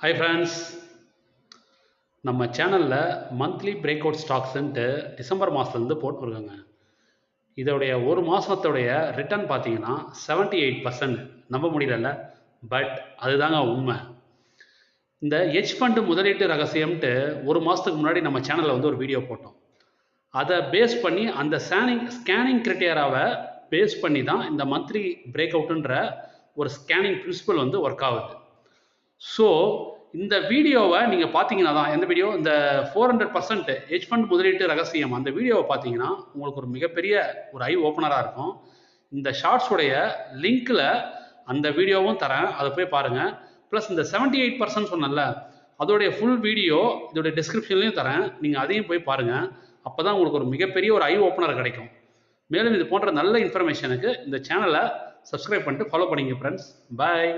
Hi friends, நம்ம சேனலில் monthly break out ஸ்டாக்ஸுன்ட்டு December மாதத்துலேருந்து போட்டுருக்காங்க. இதோடைய ஒரு மாதத்துடைய ரிட்டர்ன் பார்த்தீங்கன்னா 78%. நம்ப முடியலல்ல, பட் அதுதாங்க உண்மை. இந்த ஹெட்ஜ் ஃபண்டு முதலீட்டு ரகசியம்ன்ட்டு ஒரு மாதத்துக்கு முன்னாடி நம்ம சேனலில் ஒரு வீடியோ போட்டோம். அதை பேஸ் பண்ணி அந்த ஸ்கேனிங் கிரைட்டீரியாவை பேஸ் பண்ணி தான் இந்த மந்த்லி பிரேக் அவுட்டுன்ற ஒரு ஸ்கேனிங் பிரின்சிபல் ஒர்க் ஆகுது. ஸோ இந்த வீடியோவை நீங்கள் பார்த்தீங்கன்னா தான், எந்த வீடியோ, இந்த 400% ஹெட்ஜ் ஃபண்ட் முதலீட்டு ரகசியம், அந்த வீடியோவை பார்த்தீங்கன்னா உங்களுக்கு ஒரு மிகப்பெரிய ஒரு ஐ ஓப்பனராக இருக்கும். இந்த ஷார்ட்ஸுடைய லிங்க்கில் அந்த வீடியோவும் தரேன், அதை போய் பாருங்கள். ப்ளஸ் இந்த 78% சொன்னல, அதோடைய ஃபுல் வீடியோ இதோடைய டிஸ்கிரிப்ஷன்லையும் தரேன், நீங்கள் அதையும் போய் பாருங்கள். அப்போ தான் உங்களுக்கு ஒரு மிகப்பெரிய ஒரு ஐ ஓப்பனர் கிடைக்கும். மேலும் இது போன்ற நல்ல இன்ஃபர்மேஷனுக்கு இந்த சேனலை சப்ஸ்கிரைப் பண்ணிட்டு ஃபாலோ பண்ணிங்க ஃப்ரெண்ட்ஸ். பாய்.